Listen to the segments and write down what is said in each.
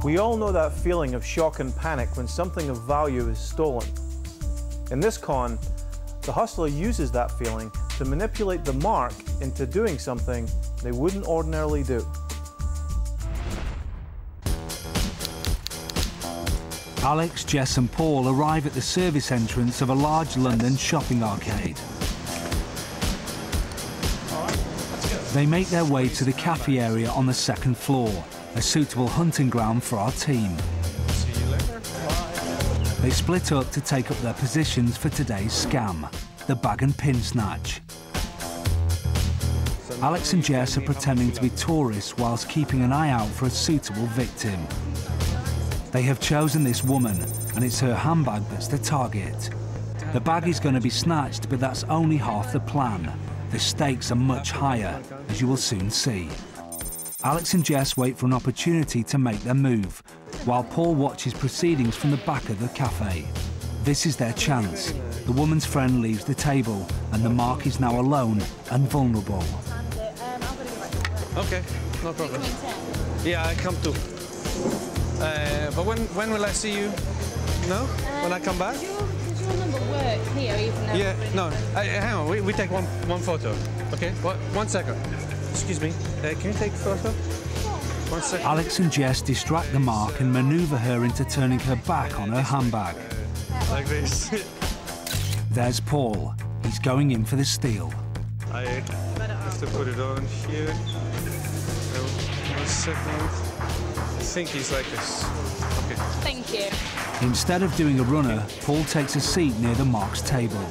We all know that feeling of shock and panic when something of value is stolen. In this con, the hustler uses that feeling to manipulate the mark into doing something they wouldn't ordinarily do. Alex, Jess and Paul arrive at the service entrance of a large London shopping arcade. They make their way to the cafe area on the second floor, a suitable hunting ground for our team. They split up to take up their positions for today's scam, the bag and pin snatch. Alex and Jess are pretending to be tourists whilst keeping an eye out for a suitable victim. They have chosen this woman, and it's her handbag that's the target. The bag is going to be snatched, but that's only half the plan. The stakes are much higher, as you will soon see. Alex and Jess wait for an opportunity to make their move, while Paul watches proceedings from the back of the cafe. This is their chance. The woman's friend leaves the table, and the mark is now alone and vulnerable. Okay, no problem. Yeah, I come too. But when will I see you? No? When I come back? Does your number work here even though... Yeah, no. Hang on, we take one photo. Okay? 1 second. Excuse me. Can you take a photo? 1 second. Alex and Jess distract the mark and manoeuvre her into turning her back on her handbag. Like this. There's Paul. He's going in for the steal. I have to put it on here. 1 second. I think he's like this. Okay. Thank you. Instead of doing a runner, Paul takes a seat near the mark's table.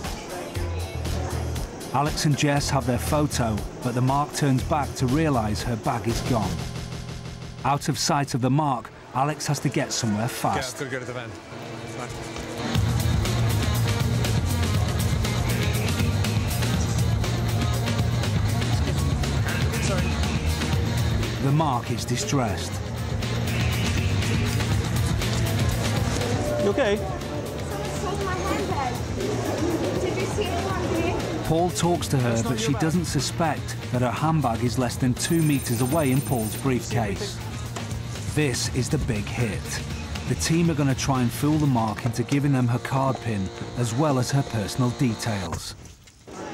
Alex and Jess have their photo, but the mark turns back to realise her bag is gone. Out of sight of the mark, Alex has to get somewhere fast. Yeah, I've got to go to the van. The mark is distressed. You okay? Someone stole my handbag. Did you see anyone here? Paul talks to her, but she doesn't suspect that her handbag is less than 2 meters away in Paul's briefcase. This is the big hit. The team are going to try and fool the mark into giving them her card pin, as well as her personal details.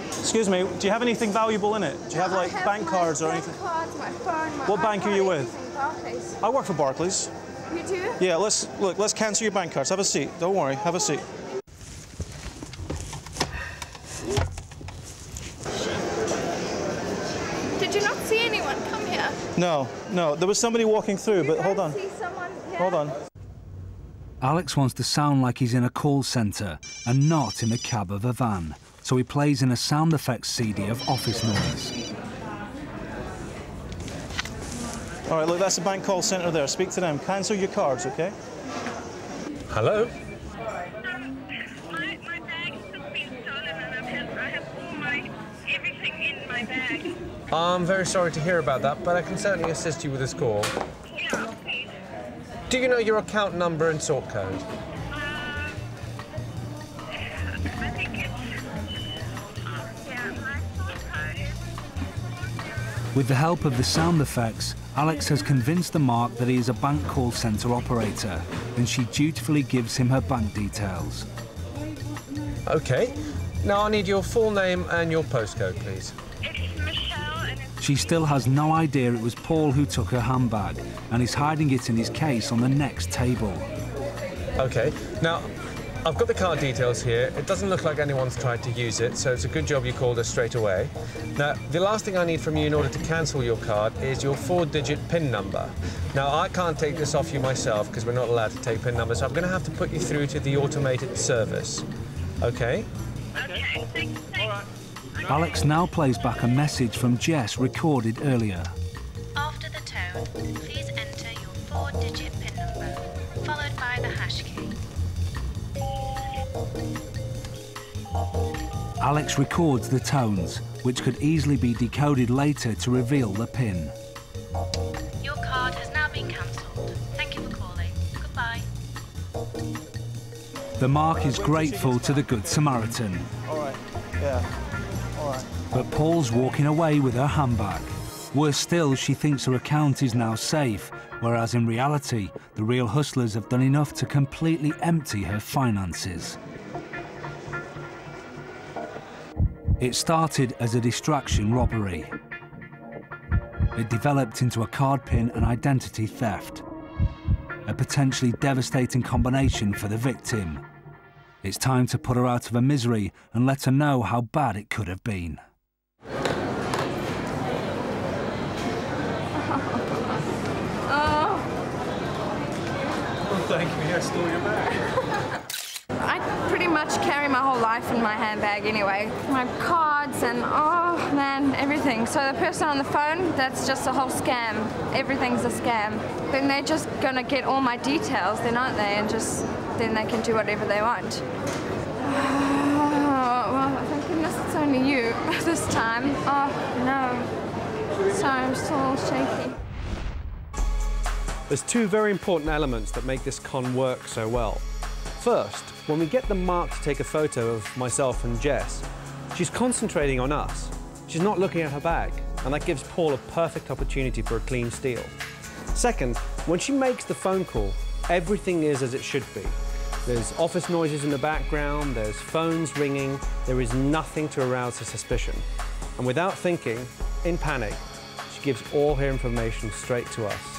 Excuse me, do you have anything valuable in it? Do you have like bank cards or anything? Cards, my phone, my What bank are you with? Barclays. I work for Barclays. You do? Yeah, let's cancel your bank cards. Have a seat. Don't worry, have a seat. Did you not see anyone come here? No, there was somebody walking through, but hold on. See someone here? Hold on. Alex wants to sound like he's in a call centre and not in the cab of a van, so he plays in a sound effects CD of office noise. All right, look, that's a bank call centre there. Speak to them. Cancel your cards, okay? Hello? My bag has been stolen and I have all everything in my bag. I'm very sorry to hear about that, but I can certainly assist you with this call. Yeah, please. Do you know your account number and sort code? I think it's... yeah, my sort code is... With the help of the sound effects, Alex has convinced the mark that he is a bank call centre operator, and she dutifully gives him her bank details. Okay. Now I need your full name and your postcode, please. It's Michelle and it's... She still has no idea it was Paul who took her handbag, and is hiding it in his case on the next table. Okay. Now, I've got the card details here. It doesn't look like anyone's tried to use it, so it's a good job you called us straight away. Now, the last thing I need from you in order to cancel your card is your 4-digit PIN number. Now, I can't take this off you myself because we're not allowed to take PIN numbers, so I'm going to have to put you through to the automated service. Okay? Okay, thanks. All right. Alex now plays back a message from Jess recorded earlier. After the tone, please enter your 4-digit PIN number, followed by the hash key. Alex records the tones, which could easily be decoded later to reveal the PIN. Your card has now been cancelled. Thank you for calling. Goodbye. The mark is grateful to the Good Samaritan. All right, yeah, all right. But Paul's walking away with her handbag. Worse still, she thinks her account is now safe, whereas in reality, the real hustlers have done enough to completely empty her finances. It started as a distraction robbery. It developed into a card pin and identity theft, a potentially devastating combination for the victim. It's time to put her out of her misery and let her know how bad it could have been. Thank you, I stole your bag. I pretty much carry my whole life in my handbag anyway. My cards and, oh man, everything. So the person on the phone, that's just a whole scam. Everything's a scam. Then they're just gonna get all my details then, aren't they? And just, then they can do whatever they want. Oh, well, thank goodness it's only you this time. Oh, no. Sorry, I'm still all shaky. There's two very important elements that make this con work so well. First, when we get the mark to take a photo of myself and Jess, she's concentrating on us. She's not looking at her bag, and that gives Paul a perfect opportunity for a clean steal. Second, when she makes the phone call, everything is as it should be. There's office noises in the background, there's phones ringing, there is nothing to arouse her suspicion. And without thinking, in panic, she gives all her information straight to us.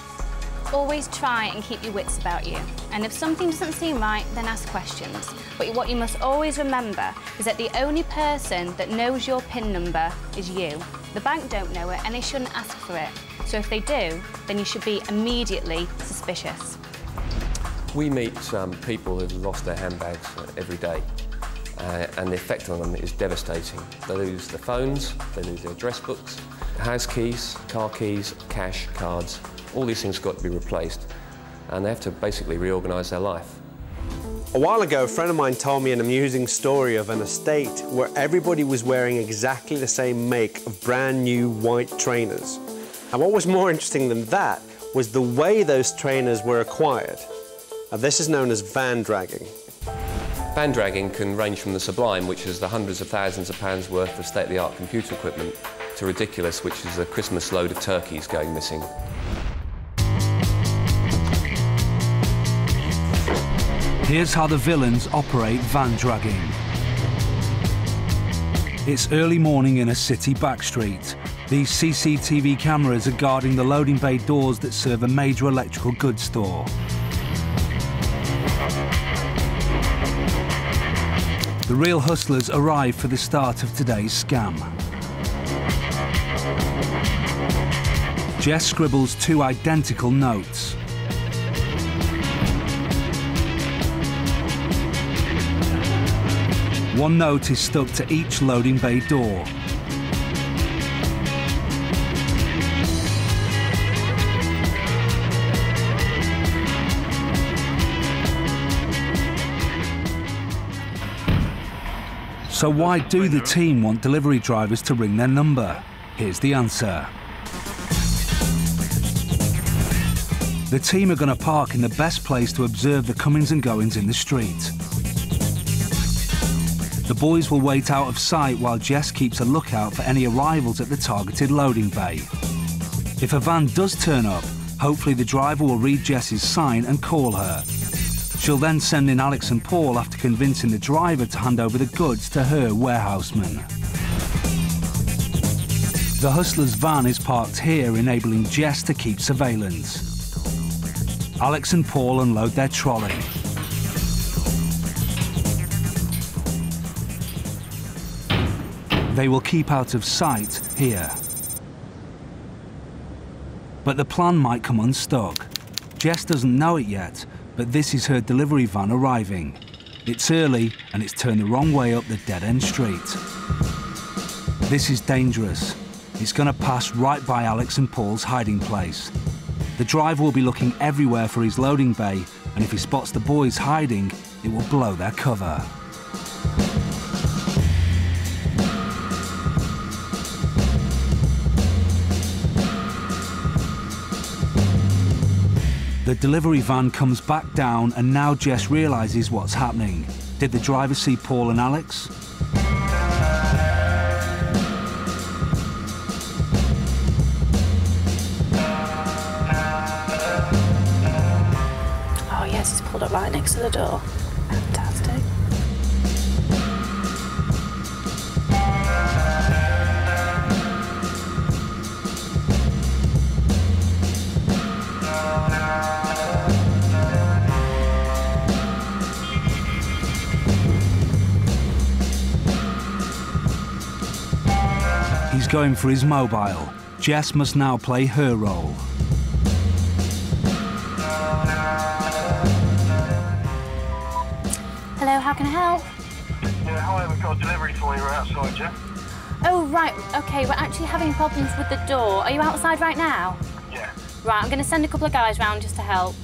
Always try and keep your wits about you. And if something doesn't seem right, then ask questions. But what you must always remember is that the only person that knows your PIN number is you. The bank don't know it and they shouldn't ask for it. So if they do, then you should be immediately suspicious. We meet people who've lost their handbags every day. And the effect on them is devastating. They lose their phones, they lose their address books, house keys, car keys, cash, cards. All these things have got to be replaced, and they have to basically reorganise their life. A while ago, a friend of mine told me an amusing story of an estate where everybody was wearing exactly the same make of brand new white trainers. And what was more interesting than that was the way those trainers were acquired. Now, this is known as van dragging. Van dragging can range from the sublime, which is the hundreds of thousands of pounds worth of state-of-the-art computer equipment, to ridiculous, which is a Christmas load of turkeys going missing. Here's how the villains operate van dragging. It's early morning in a city backstreet. These CCTV cameras are guarding the loading bay doors that serve a major electrical goods store. The real hustlers arrive for the start of today's scam. Jess scribbles 2 identical notes. One note is stuck to each loading bay door. So why do the team want delivery drivers to ring their number? Here's the answer. The team are going to park in the best place to observe the comings and goings in the street. The boys will wait out of sight while Jess keeps a lookout for any arrivals at the targeted loading bay. If a van does turn up, hopefully the driver will read Jess's sign and call her. She'll then send in Alex and Paul after convincing the driver to hand over the goods to her warehouseman. The hustler's van is parked here, enabling Jess to keep surveillance. Alex and Paul unload their trolley. They will keep out of sight here. But the plan might come unstuck. Jess doesn't know it yet, but this is her delivery van arriving. It's early and it's turned the wrong way up the dead-end street. This is dangerous. It's going to pass right by Alex and Paul's hiding place. The driver will be looking everywhere for his loading bay, and if he spots the boys hiding, it will blow their cover. The delivery van comes back down, and now Jess realises what's happening. Did the driver see Paul and Alex? yes, he's pulled up right next to the door. Fantastic. He's going for his mobile. Jess must now play her role. Hello, how can I help? Yeah, hi, we've got a delivery for you. We're outside, yeah? Oh, right, OK, we're actually having problems with the door. Are you outside right now? Yeah. Right, I'm going to send a couple of guys round just to help.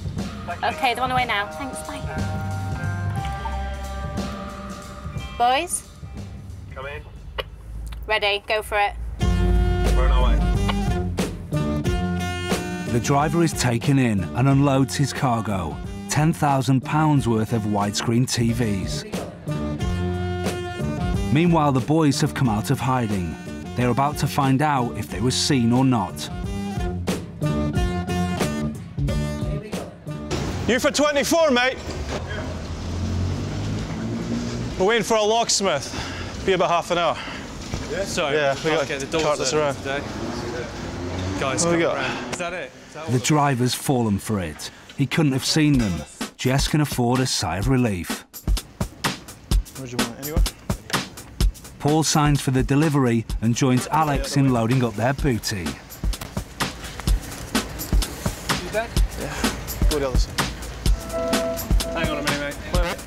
OK, they're on the way now. Thanks, bye. Boys? Come in. Ready, go for it. We're on our way. The driver is taken in and unloads his cargo, £10,000 worth of widescreen TVs. Meanwhile, the boys have come out of hiding. They're about to find out if they were seen or not. You for 24, mate? We're waiting for a locksmith. Be about half an hour. Yeah? Sorry, yeah, we got to get the doors cart this open around. today. Guys, What we got? around. Is that it? The driver's fallen for it. He couldn't have seen them. Jess can afford a sigh of relief. Where'd you want it, anyway? Paul signs for the delivery and joins Alex in loading up their booty. You dead? Yeah. Go the other side. Hang on a minute, mate. Wait a minute.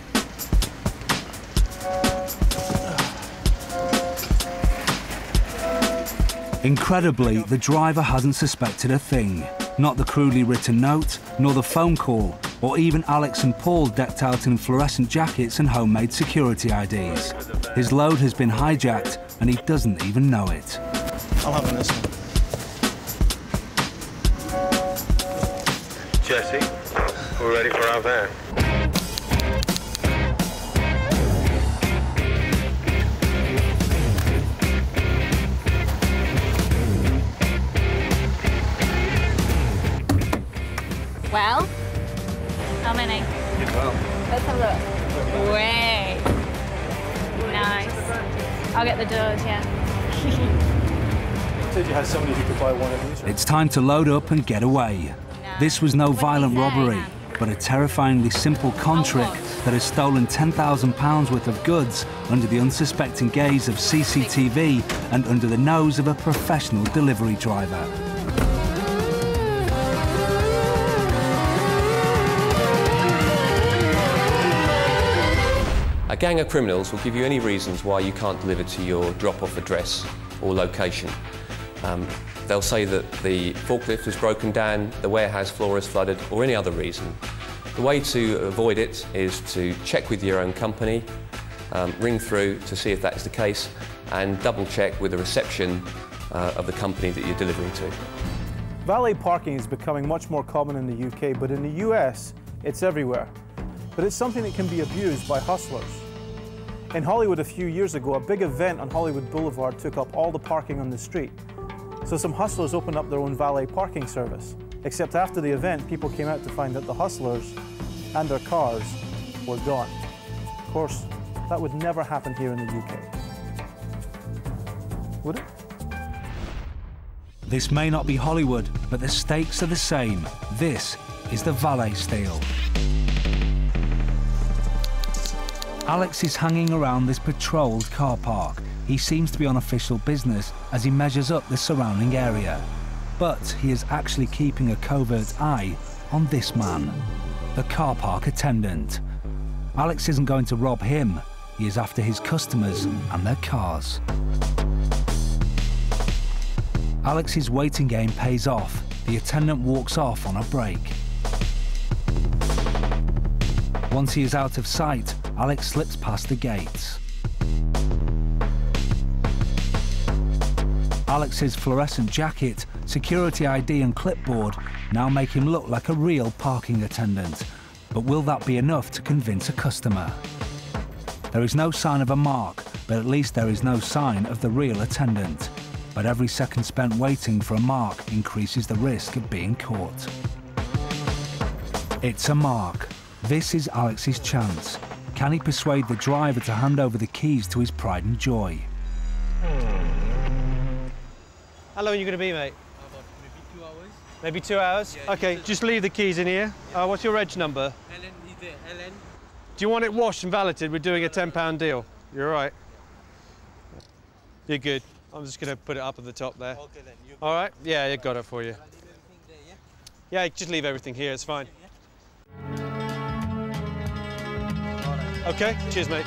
Incredibly, the driver hasn't suspected a thing. Not the crudely written note, nor the phone call, or even Alex and Paul decked out in fluorescent jackets and homemade security IDs. His load has been hijacked, and he doesn't even know it. I'm having this one. Jesse, we're ready for our van. Well, how many? Well. Let's have a look. Way. Nice. I'll get the doors, yeah. Said you had somebody who could buy one of these. Right? It's time to load up and get away. This was no violent robbery, but a terrifyingly simple con trick that has stolen £10,000 worth of goods under the unsuspecting gaze of CCTV and under the nose of a professional delivery driver. A gang of criminals will give you any reasons why you can't deliver to your drop-off address or location. They'll say that the forklift is broken down, the warehouse floor is flooded, or any other reason. The way to avoid it is to check with your own company, ring through to see if that is the case, and double-check with the reception of the company that you're delivering to. Valet parking is becoming much more common in the UK, but in the US, it's everywhere. But it's something that can be abused by hustlers. In Hollywood a few years ago, a big event on Hollywood Boulevard took up all the parking on the street. So some hustlers opened up their own valet parking service. Except after the event, people came out to find that the hustlers and their cars were gone. Of course, that would never happen here in the UK. Would it? This may not be Hollywood, but the stakes are the same. This is the valet steal. Alex is hanging around this patrolled car park. He seems to be on official business as he measures up the surrounding area. But he is actually keeping a covert eye on this man, the car park attendant. Alex isn't going to rob him. He is after his customers and their cars. Alex's waiting game pays off. The attendant walks off on a break. Once he is out of sight, Alex slips past the gates. Alex's fluorescent jacket, security ID and clipboard now make him look like a real parking attendant. But will that be enough to convince a customer? There is no sign of a mark, but at least there is no sign of the real attendant. But every second spent waiting for a mark increases the risk of being caught. It's a mark. This is Alex's chance. Can he persuade the driver to hand over the keys to his pride and joy? How long are you going to be, mate? About maybe 2 hours. Maybe 2 hours? Yeah, okay, just leave the keys in here. What's your reg number? Helen is there, Helen. Do you want it washed and valeted? We're doing a £10 deal. You're all right. You're good. I'm just going to put it up at the top there. Okay then. All right? Yeah, you got it for you. I'll leave everything there, yeah? Yeah, just leave everything here. It's fine. Okay, cheers, mate.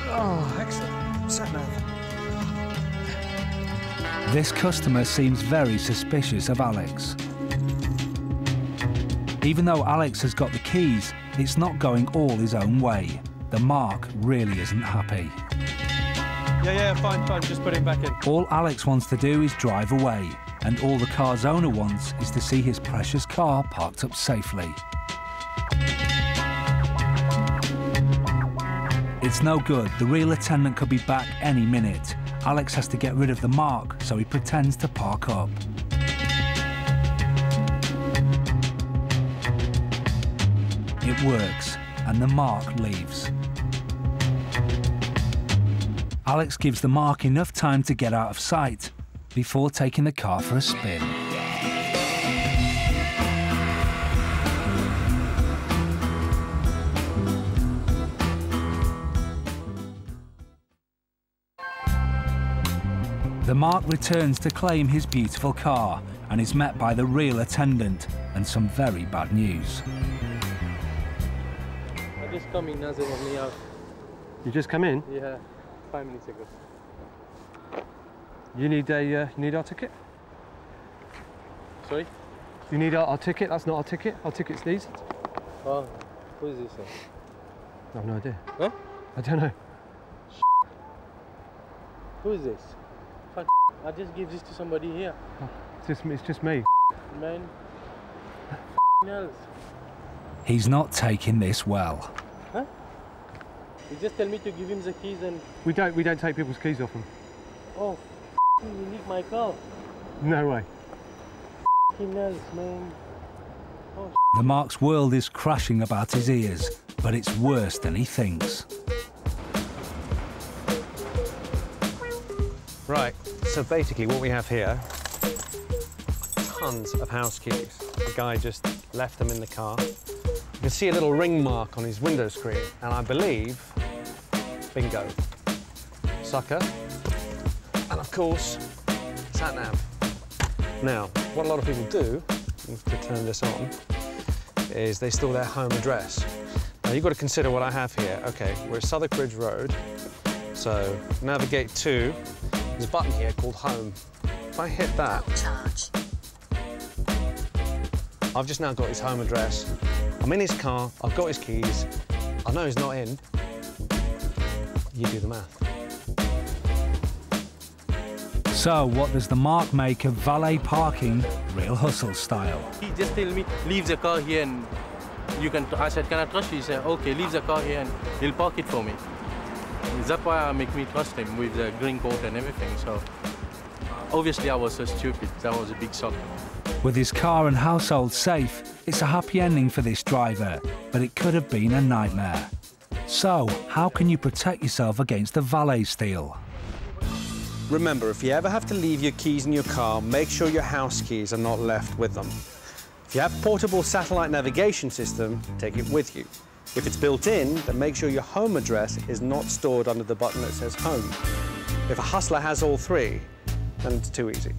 Oh, excellent. Sat nav. This customer seems very suspicious of Alex. Even though Alex has got the keys, it's not going all his own way. The Mark really isn't happy. Yeah, fine, just put him back in. All Alex wants to do is drive away, and all the car's owner wants is to see his precious car parked up safely. It's no good. The real attendant could be back any minute. Alex has to get rid of the Mark, so he pretends to park up. It works, and the Mark leaves. Alex gives the Mark enough time to get out of sight before taking the car for a spin. The Mark returns to claim his beautiful car and is met by the real attendant and some very bad news. I just come in as a me out. You just come in? Yeah, 5 minutes ago. You need our ticket? Sorry? You need our ticket? That's not our ticket. Our ticket's these. Oh, who is this? I have no idea. Huh? I don't know. Who is this? Fuck, I just give this to somebody here. Oh, it's just me. Man, else. He's not taking this well. Huh? You just tell me to give him the keys and... We don't take people's keys off them. Oh, you need my car. No way. Else, man. Oh, The Mark's world is crashing about his ears, but it's worse than he thinks. Right, so basically what we have here, tons of house keys. The guy just left them in the car. You can see a little ring mark on his window screen, and I believe, bingo, sucker, and of course, sat nav. Now, what a lot of people do, to turn this on, is they store their home address. Now you've got to consider what I have here. Okay, we're at Southwark Bridge Road, so navigate to, there's a button here called Home. If I hit that, I've just now got his home address. I'm in his car, I've got his keys, I know he's not in. You do the math. So, what does the Mark make of valet parking, real hustle style? he just tell me, leave the car here and you can... I said, can I trust you? He said, okay, leave the car here and he'll park it for me. That's why I make me trust him with the green coat and everything. So, obviously I was so stupid. That was a big shock. With his car and household safe, it's a happy ending for this driver, but it could have been a nightmare. So, how can you protect yourself against the valet steal? Remember, if you ever have to leave your keys in your car, make sure your house keys are not left with them. If you have a portable satellite navigation system, take it with you. If it's built in, then make sure your home address is not stored under the button that says home. If a hustler has all three, then it's too easy.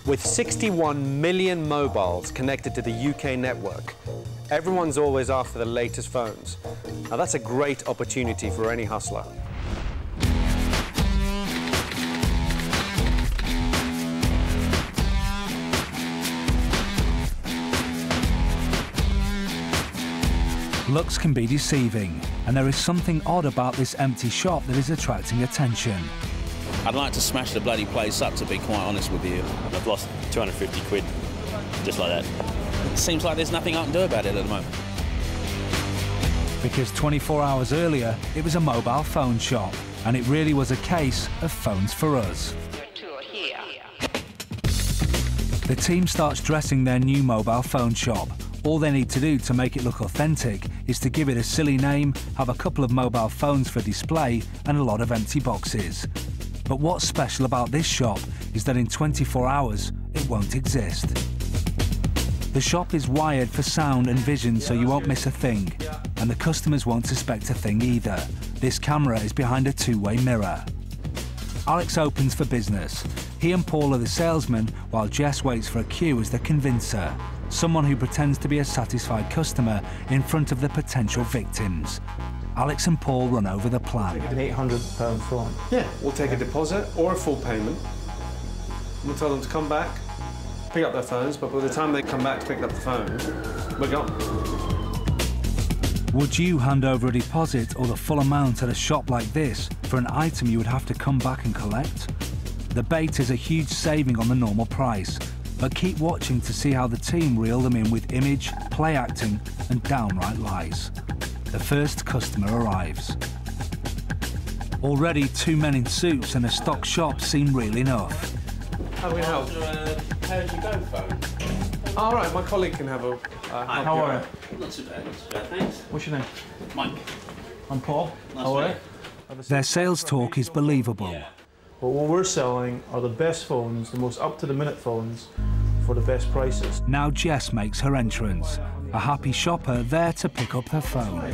With 61 million mobiles connected to the UK network, everyone's always after the latest phones. Now that's a great opportunity for any hustler. Looks can be deceiving, and there is something odd about this empty shop that is attracting attention. I'd like to smash the bloody place up, to be quite honest with you. I've lost 250 quid, just like that. It seems like there's nothing I can do about it at the moment. Because 24 hours earlier, it was a mobile phone shop, and it really was a case of phones for us. The team starts dressing their new mobile phone shop. All they need to do to make it look authentic is to give it a silly name, have a couple of mobile phones for display, and a lot of empty boxes. But what's special about this shop is that in 24 hours, it won't exist. The shop is wired for sound and vision, so you won't miss a thing, and the customers won't suspect a thing either. This camera is behind a two-way mirror. Alex opens for business. He and Paul are the salesmen, while Jess waits for a cue as the convincer, someone who pretends to be a satisfied customer in front of the potential victims. Alex and Paul run over the plan. An £800 phone. Yeah, we'll take a deposit or a full payment. We'll tell them to come back, pick up their phones, but by the time they come back to pick up the phone, we're gone. Would you hand over a deposit or the full amount at a shop like this for an item you would have to come back and collect? The bait is a huge saving on the normal price, but keep watching to see how the team reel them in with image, play acting and downright lies. The first customer arrives. Already 2 men in suits and a stock shop seem real enough. How do we help? Pay-as-you-go phone. All right, my colleague can have a... Hi, how are you? Not too bad, thanks. What's your name? Mike. I'm Paul. Nice How are you? Their sales talk is believable. Well, what we're selling are the best phones, the most up-to-the-minute phones, for the best prices. Now Jess makes her entrance, a happy shopper there to pick up her phone.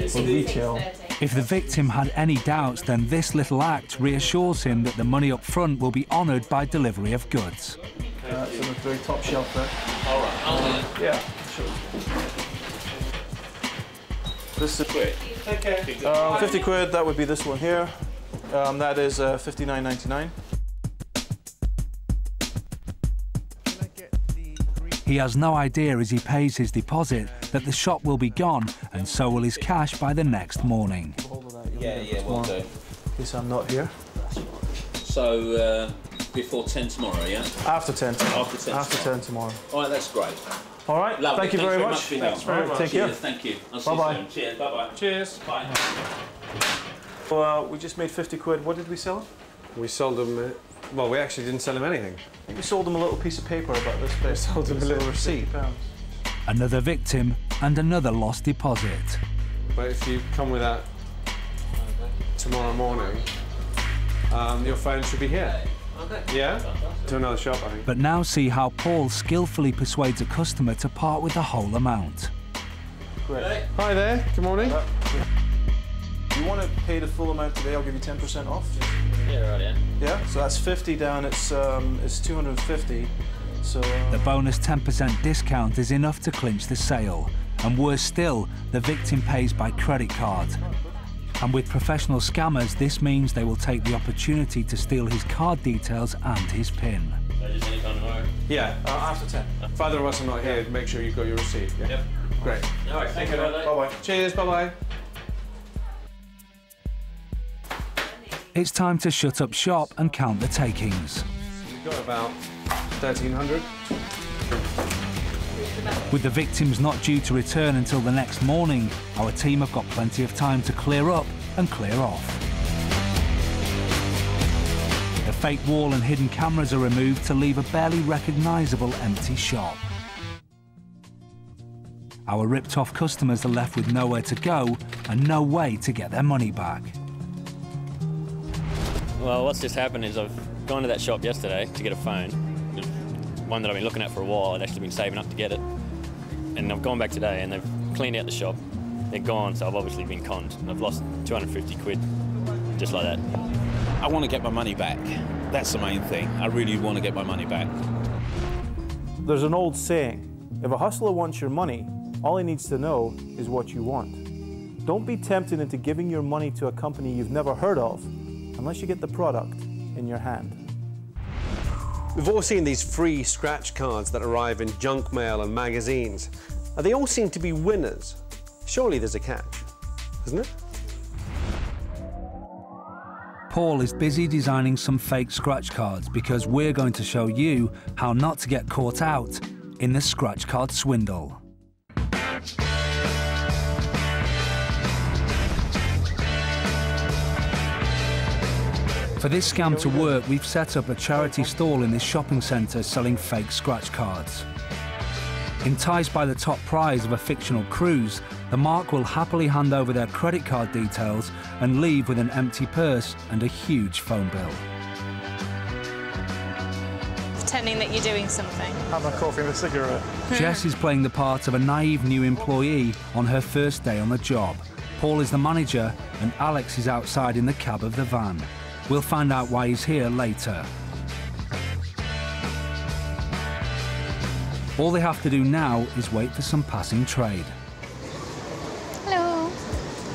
For retail. If the victim had any doubts, then this little act reassures him that the money up front will be honoured by delivery of goods. It's on the very top shelf there. All right. Yeah, sure. This is Quick. Take care. 50 quid, that would be this one here. That is $59.99. He has no idea as he pays his deposit that the shop will be gone and so will his cash by the next morning. Yeah, will do. In case I'm not here. So, before 10 tomorrow, yeah? After 10 tomorrow. After 10 tomorrow. All right, that's great. All right, Lovely. thank you very much. For your help. Thanks very much. Take care. Cheers, thank you. I'll see you Bye-bye. soon. Cheers, bye-bye. Cheers. Bye. Well, we just made 50 quid. What did we sell? We sold them... well, we actually didn't sell them anything. I think we sold them a little piece of paper about this place. Sold them a little receipt. Another victim and another lost deposit. But if you come with that tomorrow morning, your phone should be here. Okay. Yeah? To another shop, I think. But now see how Paul skillfully persuades a customer to part with the whole amount. Great. Hi there, good morning. If you want to pay the full amount today, I'll give you 10% off. Yeah, right, yeah. Yeah, so that's 50 down, it's 250. So the bonus 10% discount is enough to clinch the sale. And worse still, the victim pays by credit card. And with professional scammers, this means they will take the opportunity to steal his card details and his PIN. So just any time tomorrow? Yeah, after 10. If either of us are not here, make sure you've got your receipt. Yeah? Yep. Great. All right, thank you. bye-bye. Cheers, bye-bye. It's time to shut up shop and count the takings. We've got about 1,300. With the victims not due to return until the next morning, our team have got plenty of time to clear up and clear off. The fake wall and hidden cameras are removed to leave a barely recognisable empty shop. Our ripped-off customers are left with nowhere to go and no way to get their money back. Well, what's just happened is I've gone to that shop yesterday to get a phone. It was one that I've been looking at for a while. I'd actually been saving up to get it. And I've gone back today and they've cleaned out the shop. They're gone, so I've obviously been conned. I've lost 250 quid, just like that. I want to get my money back. That's the main thing. I really want to get my money back. There's an old saying, if a hustler wants your money, all he needs to know is what you want. Don't be tempted into giving your money to a company you've never heard of, unless you get the product in your hand. We've all seen these free scratch cards that arrive in junk mail and magazines. And they all seem to be winners. Surely there's a catch, isn't it? Paul is busy designing some fake scratch cards because we're going to show you how not to get caught out in the scratch card swindle. For this scam to work, we've set up a charity stall in this shopping centre selling fake scratch cards. Enticed by the top prize of a fictional cruise, the Mark will happily hand over their credit card details and leave with an empty purse and a huge phone bill. Pretending that you're doing something. Have a coffee and a cigarette. Jess is playing the part of a naive new employee on her first day on the job. Paul is the manager and Alex is outside in the cab of the van. We'll find out why he's here later. All they have to do now is wait for some passing trade. Hello.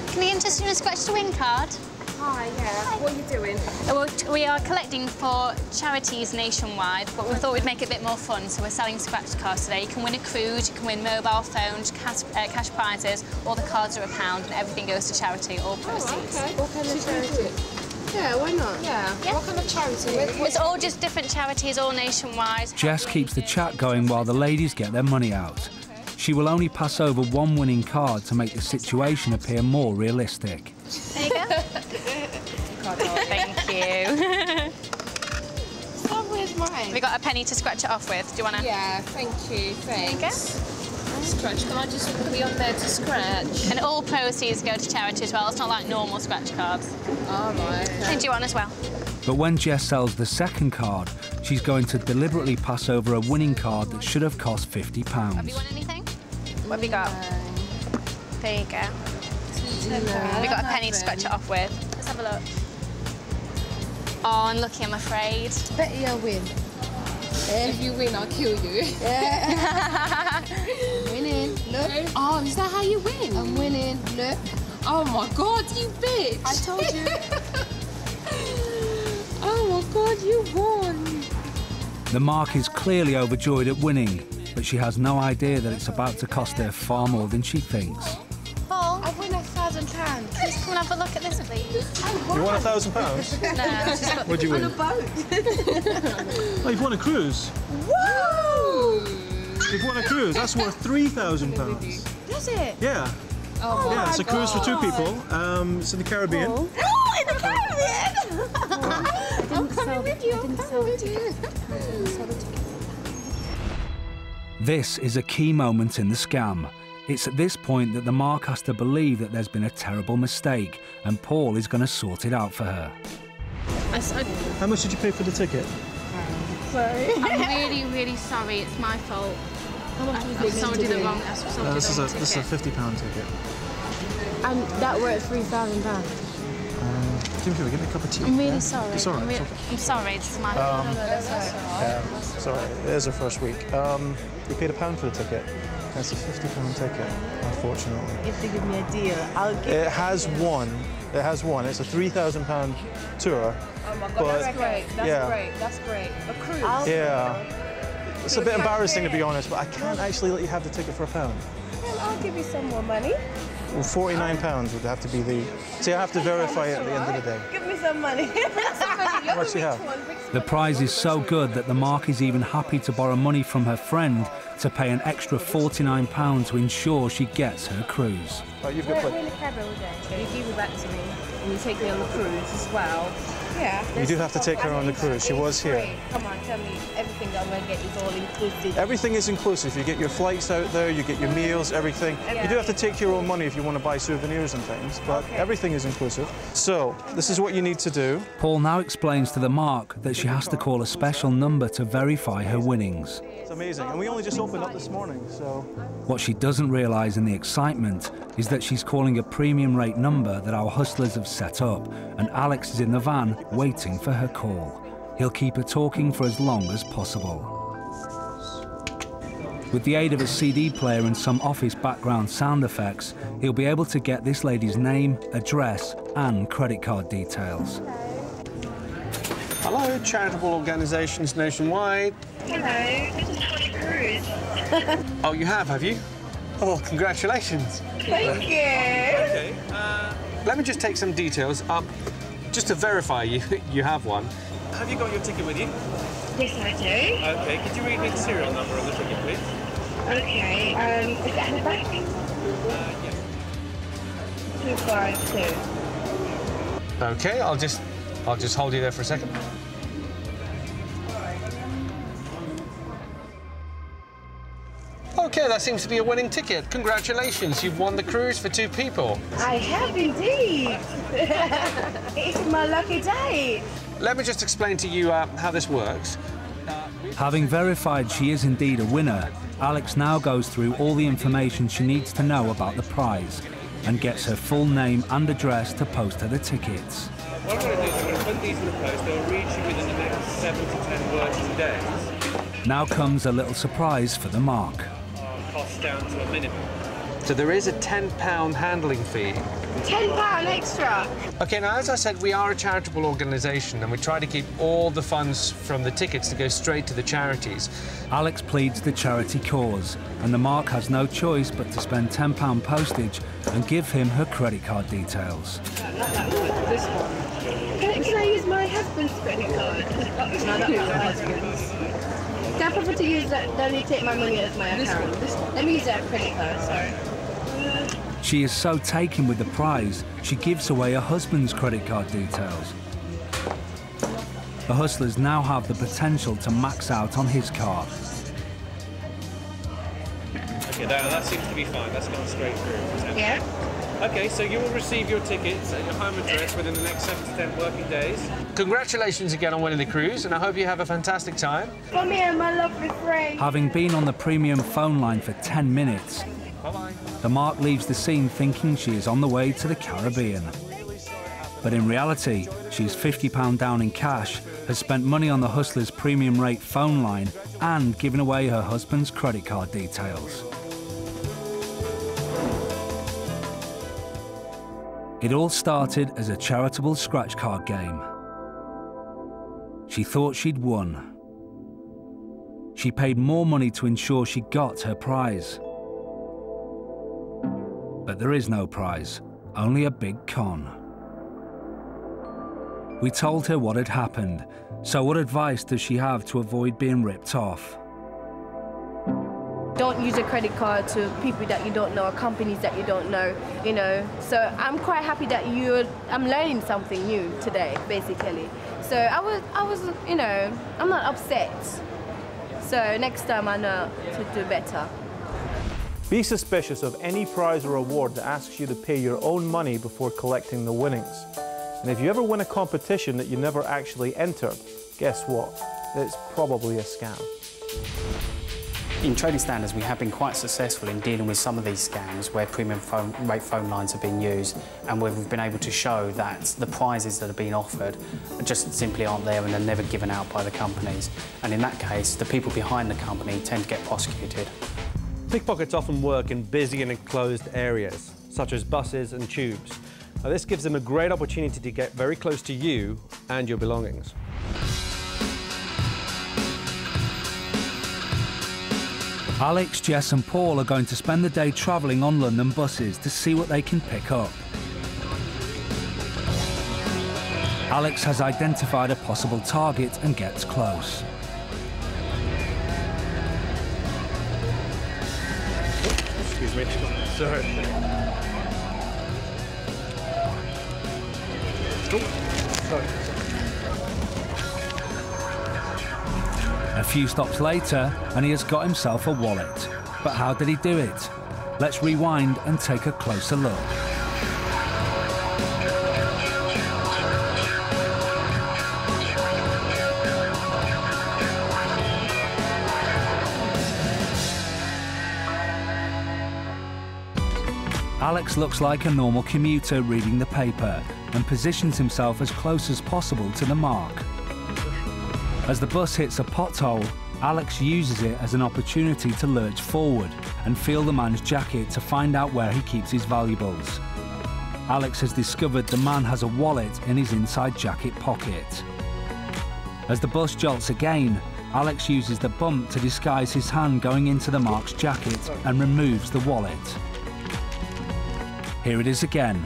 Can we interest you in a scratch to win card? Hi, yeah. Hi. What are you doing? Well, we are collecting for charities nationwide, but we thought we'd make it a bit more fun, so we're selling scratch cards today. You can win a cruise, you can win mobile phones, cash prizes, all the cards are £1 and everything goes to charity, all proceeds. Oh, okay. What kind of charity? Yeah, why not? Yeah. What kind of charity? It's all just different charities, all nationwide. Jess keeps the chat going while the ladies get their money out. She will only pass over one winning card to make the situation appear more realistic. There you go. Thank you. So where's mine? Have you got a penny to scratch it off with? Do you want to? Yeah, thank you. Thanks. There you go. Scratch. Can I just be on there to scratch? And all proceeds go to charity as well. It's not like normal scratch cards. All right. Okay. And do you want as well? But when Jess sells the second card, she's going to deliberately pass over a winning card that should have cost £50. Have you won anything? What have you got? There you go. Have you got a penny to scratch it off with? Let's have a look. Oh, unlucky, I'm afraid. Bet you'll win. If you win, I'll kill you. Yeah. Winning. Look. Oh, is that how you win? I'm winning. Look. Oh my God, you bitch! I told you. Oh my God, you won. The Mark is clearly overjoyed at winning, but she has no idea that it's about to cost her far more than she thinks. Paul, I win £1,000. Please come and have a look at this, please. You won £1,000? No. What'd you win? On a boat. Oh, you've won a cruise. Woo! You've won a cruise. That's worth £3,000. Does it? Yeah. Oh yeah, it's a cruise for 2 people. It's in the Caribbean. Oh, in the Caribbean! I'm coming with you. I'm coming with you. This is a key moment in the scam. It's at this point that the Mark has to believe that there's been a terrible mistake and Paul is going to sort it out for her. How much did you pay for the ticket? Sorry. I'm really, really sorry. It's my fault. Someone did it wrong. This is a £50 ticket. And that were at £3,000. Give me a cup of tea. I'm really sorry. It's all right. I'm sorry. This is my fault. No, that's all right. Sorry, it is our first week. We paid £1 for the ticket. That's a £50 ticket, unfortunately. You have to give me a deal. I'll give It has won. It has won. It's a £3,000 tour. Oh my God, that's great. That's great. That's great. A cruise. Yeah. It's a bit embarrassing to be honest, but I can't actually let you have the ticket for £1. Well, I'll give you some more money. Well, £49 would have to be the... See, I have to verify it at the end of the day. Give me some money. How much do you have? The prize is so good that the Mark is even happy to borrow money from her friend to pay an extra £49 to ensure she gets her cruise. Oh, you've got really clever all day. You give it back to me and you take me on the cruise as well. Yeah. You do have to take her on the cruise. She was here. Come on, tell me everything I'm going to get is all inclusive. Everything is inclusive. You get your flights out there, you get your meals, everything. You do have to take your own money if you want to buy souvenirs and things, but everything is inclusive. So, this is what you need to do. Paul now explains to the Mark that she has to call a special number to verify her winnings. It's amazing. And we only just opened up this morning, so... What she doesn't realise in the excitement is that she's calling a premium rate number that our hustlers have set up, and Alex is in the van waiting for her call. He'll keep her talking for as long as possible. With the aid of a CD player and some office background sound effects, he'll be able to get this lady's name, address and credit card details. Hello, charitable organisations nationwide. Hello, this is for the cruise. Oh, you have you? Oh, congratulations. Thank you. Okay, let me just take some details up, just to verify you have one. Have you got your ticket with you? Yes, I do. Okay, could you read me the serial number of the ticket, please? Okay, is it in the back? Yes. 252. Okay, I'll just hold you there for a second. OK, that seems to be a winning ticket. Congratulations, you've won the cruise for 2 people. I have indeed. It's my lucky day. Let me just explain to you how this works. Having verified she is indeed a winner, Alex now goes through all the information she needs to know about the prize and gets her full name and address to post her the tickets. What I'm going to do is I'm going to put these in the post. They'll reach you within the next 7 to 10 working days. Now comes a little surprise for the mark. Cost down to a minimum. So there is a £10 handling fee. £10 extra. OK, now as I said, we are a charitable organisation and we try to keep all the funds from the tickets to go straight to the charities. Alex pleads the charity cause, and the mark has no choice but to spend £10 postage and give him her credit card details. This one. Can I use my husband's credit card? No, not my husband's. Can I prefer to use that? Don't you take my money as my account? Let me use that credit card, sorry. She is so taken with the prize, she gives away her husband's credit card details. The hustlers now have the potential to max out on his card. OK, that seems to be fine. That's gone straight through. Yeah. OK, so you will receive your tickets at your home address within the next 7 to 10 working days. Congratulations again on winning the cruise, and I hope you have a fantastic time. For me and my lovely friend. Having been on the premium phone line for 10 minutes, the mark leaves the scene thinking she is on the way to the Caribbean. But in reality, she's £50 down in cash, has spent money on the hustler's premium rate phone line, and given away her husband's credit card details. It all started as a charitable scratch card game. She thought she'd won. She paid more money to ensure she got her prize. But there is no prize, only a big con. We told her what had happened, so what advice does she have to avoid being ripped off? Don't use a credit card to people that you don't know or companies that you don't know, you know. So I'm quite happy that I'm learning something new today, basically. So I was, you know, I'm not upset. So next time I know to do better. Be suspicious of any prize or award that asks you to pay your own money before collecting the winnings. And if you ever win a competition that you never actually entered, guess what? It's probably a scam. In trading standards, we have been quite successful in dealing with some of these scams where premium rate phone lines have been used, and where we've been able to show that the prizes that are being offered just simply aren't there and they're never given out by the companies. And in that case, the people behind the company tend to get prosecuted. Pickpockets often work in busy and enclosed areas, such as buses and tubes. Now, this gives them a great opportunity to get very close to you and your belongings. Alex, Jess and Paul are going to spend the day travelling on London buses to see what they can pick up. Alex has identified a possible target and gets close. Excuse me. Sorry. Oh, sorry. A few stops later, and he has got himself a wallet. But how did he do it? Let's rewind and take a closer look. Alex looks like a normal commuter reading the paper and positions himself as close as possible to the mark. As the bus hits a pothole, Alex uses it as an opportunity to lurch forward and feel the man's jacket to find out where he keeps his valuables. Alex has discovered the man has a wallet in his inside jacket pocket. As the bus jolts again, Alex uses the bump to disguise his hand going into the mark's jacket and removes the wallet. Here it is again.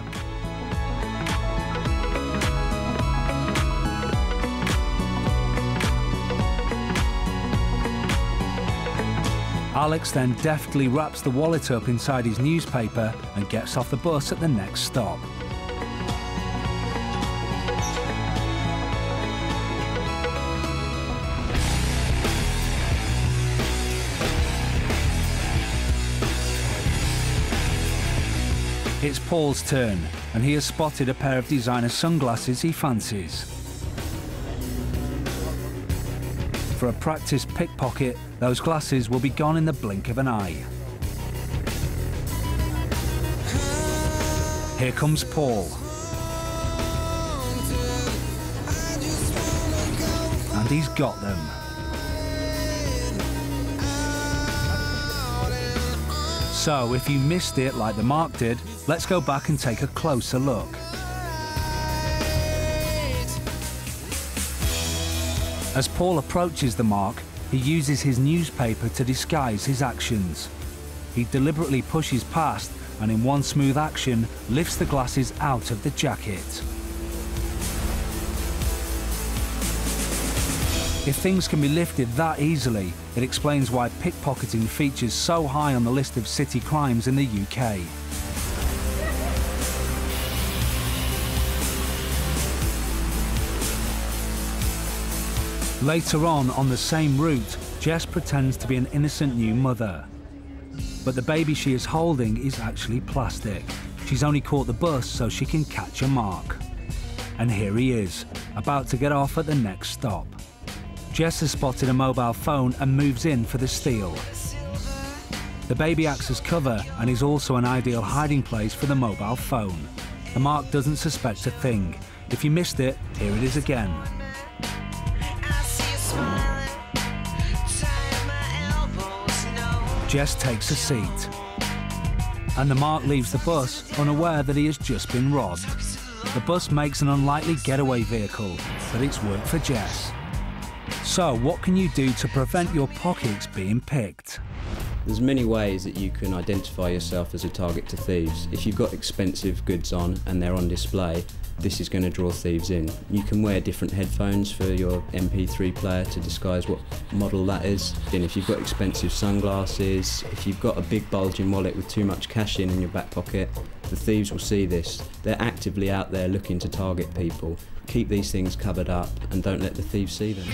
Alex then deftly wraps the wallet up inside his newspaper and gets off the bus at the next stop. It's Paul's turn, and he has spotted a pair of designer sunglasses he fancies. For a practiced pickpocket, those glasses will be gone in the blink of an eye. Here comes Paul. And he's got them. So, if you missed it like the mark did, let's go back and take a closer look. As Paul approaches the mark, he uses his newspaper to disguise his actions. He deliberately pushes past and in one smooth action lifts the glasses out of the jacket. If things can be lifted that easily, it explains why pickpocketing features so high on the list of city crimes in the UK. Later on the same route, Jess pretends to be an innocent new mother. But the baby she is holding is actually plastic. She's only caught the bus so she can catch a mark. And here he is, about to get off at the next stop. Jess has spotted a mobile phone and moves in for the steal. The baby acts as cover and is also an ideal hiding place for the mobile phone. The mark doesn't suspect a thing. If you missed it, here it is again. Jess takes a seat. And the mark leaves the bus unaware that he has just been robbed. The bus makes an unlikely getaway vehicle, but it's worked for Jess. So, what can you do to prevent your pockets being picked? There's many ways that you can identify yourself as a target to thieves. If you've got expensive goods on and they're on display, this is going to draw thieves in. You can wear different headphones for your MP3 player to disguise what model that is. And if you've got expensive sunglasses, if you've got a big bulging wallet with too much cash in your back pocket, the thieves will see this. They're actively out there looking to target people. Keep these things covered up and don't let the thieves see them.